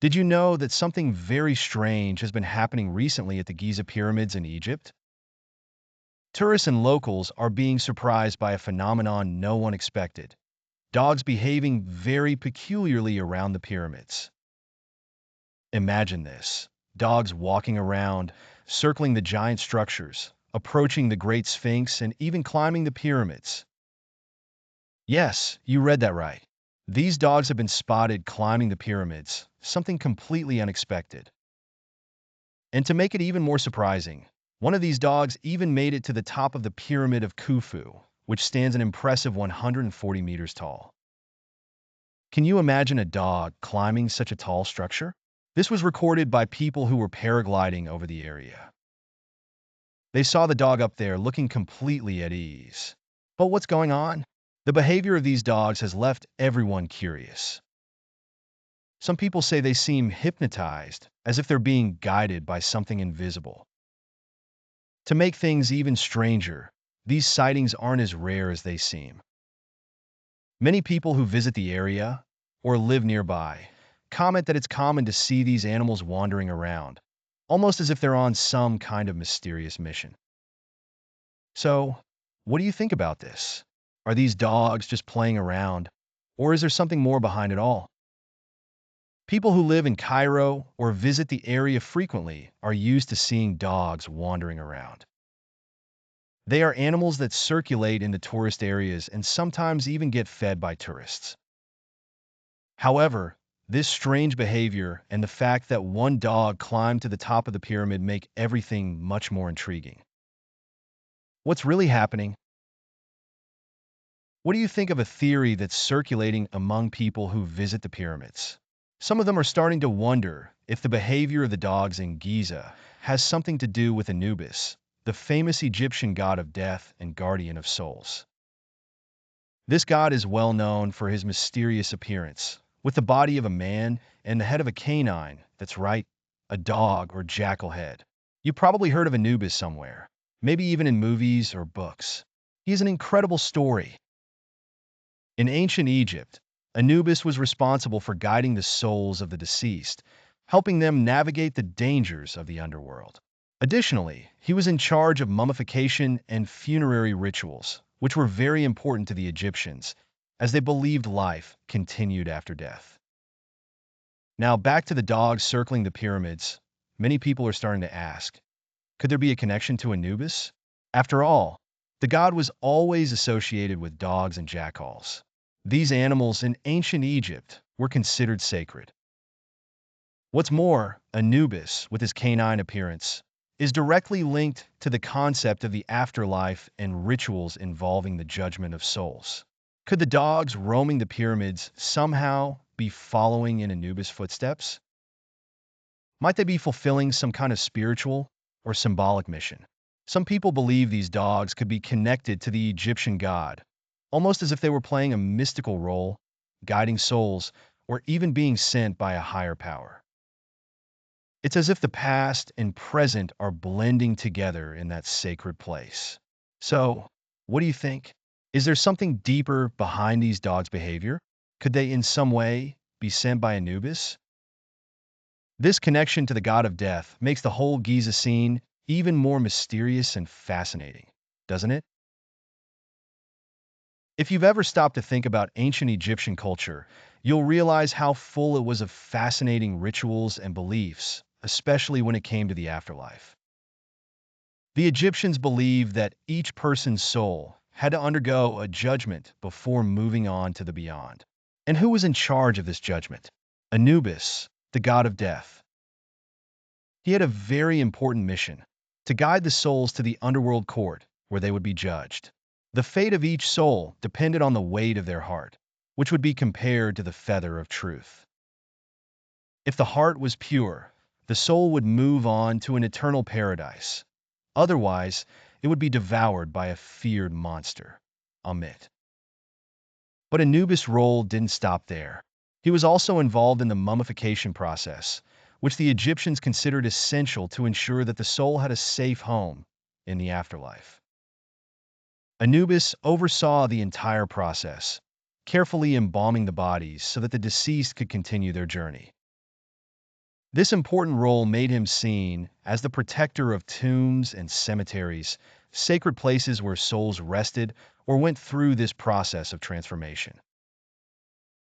Did you know that something very strange has been happening recently at the Giza pyramids in Egypt? Tourists and locals are being surprised by a phenomenon no one expected: dogs behaving very peculiarly around the pyramids. Imagine this: dogs walking around, circling the giant structures, approaching the Great Sphinx, and even climbing the pyramids. Yes, you read that right. These dogs have been spotted climbing the pyramids, something completely unexpected. And to make it even more surprising, one of these dogs even made it to the top of the Pyramid of Khufu, which stands an impressive 140 meters tall. Can you imagine a dog climbing such a tall structure? This was recorded by people who were paragliding over the area. They saw the dog up there looking completely at ease. But what's going on? The behavior of these dogs has left everyone curious. Some people say they seem hypnotized, as if they're being guided by something invisible. To make things even stranger, these sightings aren't as rare as they seem. Many people who visit the area or live nearby comment that it's common to see these animals wandering around, almost as if they're on some kind of mysterious mission. So, what do you think about this? Are these dogs just playing around, or is there something more behind it all? People who live in Cairo or visit the area frequently are used to seeing dogs wandering around. They are animals that circulate in the tourist areas and sometimes even get fed by tourists. However, this strange behavior and the fact that one dog climbed to the top of the pyramid make everything much more intriguing. What's really happening? What do you think of a theory that's circulating among people who visit the pyramids? Some of them are starting to wonder if the behavior of the dogs in Giza has something to do with Anubis, the famous Egyptian god of death and guardian of souls. This god is well known for his mysterious appearance, with the body of a man and the head of a canine, that's right, a dog or jackal head. You probably heard of Anubis somewhere, maybe even in movies or books. He is an incredible story. In ancient Egypt, Anubis was responsible for guiding the souls of the deceased, helping them navigate the dangers of the underworld. Additionally, he was in charge of mummification and funerary rituals, which were very important to the Egyptians, as they believed life continued after death. Now, back to the dogs circling the pyramids, many people are starting to ask, could there be a connection to Anubis? After all, the god was always associated with dogs and jackals. These animals in ancient Egypt were considered sacred. What's more, Anubis, with his canine appearance, is directly linked to the concept of the afterlife and rituals involving the judgment of souls. Could the dogs roaming the pyramids somehow be following in Anubis' footsteps? Might they be fulfilling some kind of spiritual or symbolic mission? Some people believe these dogs could be connected to the Egyptian god, almost as if they were playing a mystical role, guiding souls, or even being sent by a higher power. It's as if the past and present are blending together in that sacred place. So, what do you think? Is there something deeper behind these dogs' behavior? Could they in some way be sent by Anubis? This connection to the god of death makes the whole Giza scene even more mysterious and fascinating, doesn't it? If you've ever stopped to think about ancient Egyptian culture, you'll realize how full it was of fascinating rituals and beliefs, especially when it came to the afterlife. The Egyptians believed that each person's soul had to undergo a judgment before moving on to the beyond. And who was in charge of this judgment? Anubis, the god of death. He had a very important mission: to guide the souls to the underworld court, where they would be judged. The fate of each soul depended on the weight of their heart, which would be compared to the feather of truth. If the heart was pure, the soul would move on to an eternal paradise. Otherwise, it would be devoured by a feared monster, Amit. But Anubis' role didn't stop there. He was also involved in the mummification process, which the Egyptians considered essential to ensure that the soul had a safe home in the afterlife. Anubis oversaw the entire process, carefully embalming the bodies so that the deceased could continue their journey. This important role made him seen as the protector of tombs and cemeteries, sacred places where souls rested or went through this process of transformation.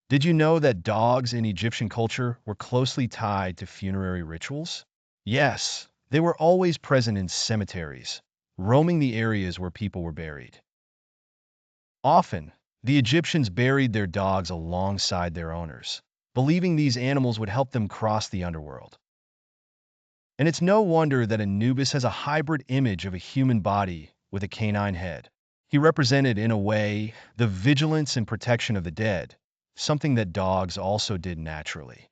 Did you know that dogs in Egyptian culture were closely tied to funerary rituals? Yes, they were always present in cemeteries, roaming the areas where people were buried. Often, the Egyptians buried their dogs alongside their owners, believing these animals would help them cross the underworld. And it's no wonder that Anubis has a hybrid image of a human body with a canine head. He represented, in a way, the vigilance and protection of the dead, something that dogs also did naturally.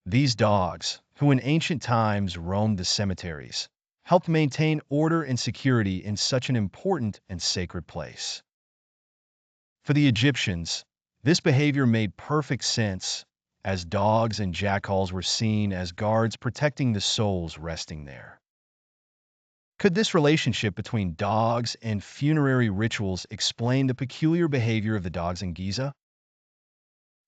These dogs, who in ancient times roamed the cemeteries, helped maintain order and security in such an important and sacred place. For the Egyptians, this behavior made perfect sense, as dogs and jackals were seen as guards protecting the souls resting there. Could this relationship between dogs and funerary rituals explain the peculiar behavior of the dogs in Giza?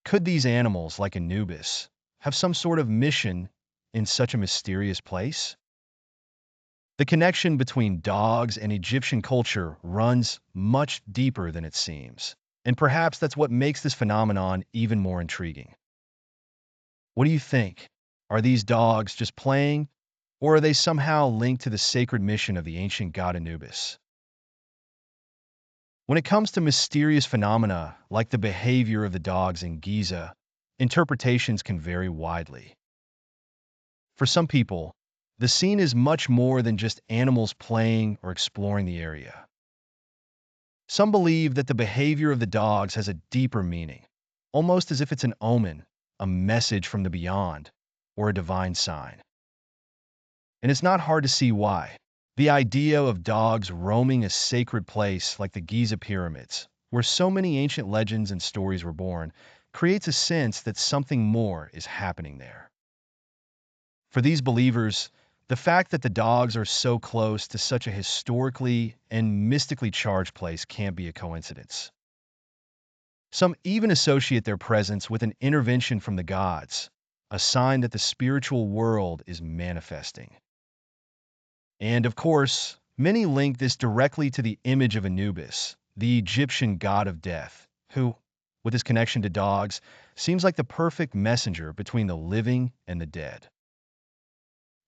Could these animals, like Anubis, have some sort of mission in such a mysterious place? The connection between dogs and Egyptian culture runs much deeper than it seems, and perhaps that's what makes this phenomenon even more intriguing. What do you think? Are these dogs just playing, or are they somehow linked to the sacred mission of the ancient god Anubis? When it comes to mysterious phenomena like the behavior of the dogs in Giza, interpretations can vary widely. For some people, the scene is much more than just animals playing or exploring the area. Some believe that the behavior of the dogs has a deeper meaning, almost as if it's an omen, a message from the beyond, or a divine sign. And it's not hard to see why. The idea of dogs roaming a sacred place like the Giza pyramids, where so many ancient legends and stories were born, creates a sense that something more is happening there. For these believers, the fact that the dogs are so close to such a historically and mystically charged place can't be a coincidence. Some even associate their presence with an intervention from the gods, a sign that the spiritual world is manifesting. And of course, many link this directly to the image of Anubis, the Egyptian god of death, who, with his connection to dogs, seems like the perfect messenger between the living and the dead.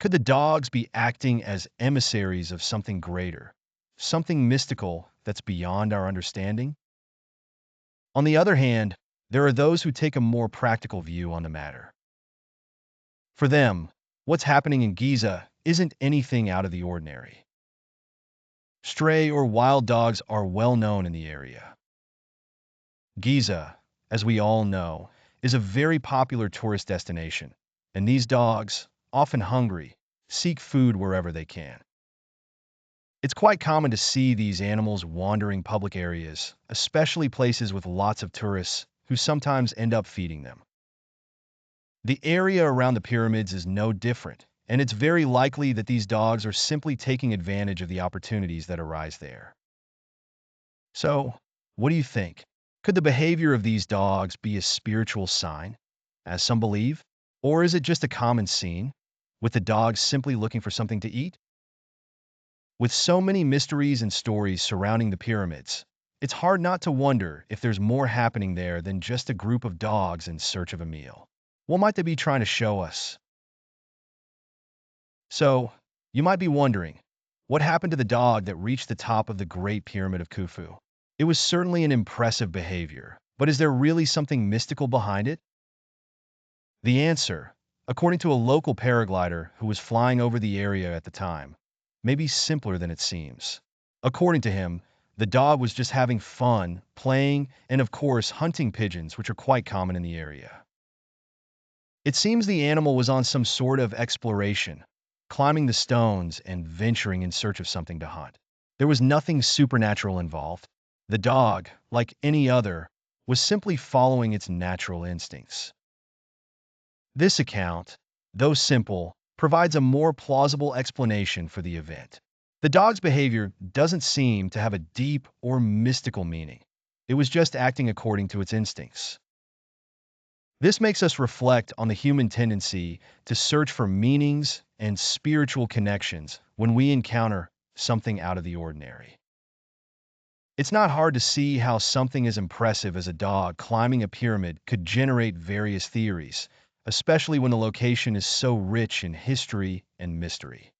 Could the dogs be acting as emissaries of something greater, something mystical that's beyond our understanding? On the other hand, there are those who take a more practical view on the matter. For them, what's happening in Giza isn't anything out of the ordinary. Stray or wild dogs are well known in the area. Giza, as we all know, is a very popular tourist destination, and these dogs, often hungry, seek food wherever they can. It's quite common to see these animals wandering public areas, especially places with lots of tourists who sometimes end up feeding them. The area around the pyramids is no different, and it's very likely that these dogs are simply taking advantage of the opportunities that arise there. So, what do you think? Could the behavior of these dogs be a spiritual sign, as some believe? Or is it just a common scene, with the dogs simply looking for something to eat? With so many mysteries and stories surrounding the pyramids, it's hard not to wonder if there's more happening there than just a group of dogs in search of a meal. What might they be trying to show us? So, you might be wondering, what happened to the dog that reached the top of the Great Pyramid of Khufu? It was certainly an impressive behavior, but is there really something mystical behind it? The answer, according to a local paraglider who was flying over the area at the time, may be simpler than it seems. According to him, the dog was just having fun, playing, and of course hunting pigeons, which are quite common in the area. It seems the animal was on some sort of exploration, climbing the stones and venturing in search of something to hunt. There was nothing supernatural involved. The dog, like any other, was simply following its natural instincts. This account, though simple, provides a more plausible explanation for the event. The dog's behavior doesn't seem to have a deep or mystical meaning. It was just acting according to its instincts. This makes us reflect on the human tendency to search for meanings and spiritual connections when we encounter something out of the ordinary. It's not hard to see how something as impressive as a dog climbing a pyramid could generate various theories, especially when the location is so rich in history and mystery.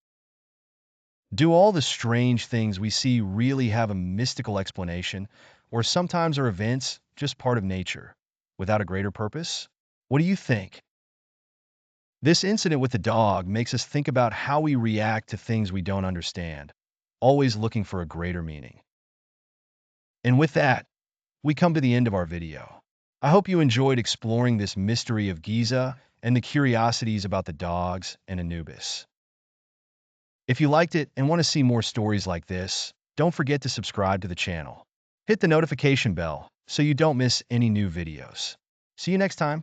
Do all the strange things we see really have a mystical explanation, or sometimes are events just part of nature, without a greater purpose? What do you think? This incident with the dog makes us think about how we react to things we don't understand, always looking for a greater meaning. And with that, we come to the end of our video. I hope you enjoyed exploring this mystery of Giza and the curiosities about the dogs and Anubis. If you liked it and want to see more stories like this, don't forget to subscribe to the channel. Hit the notification bell so you don't miss any new videos. See you next time.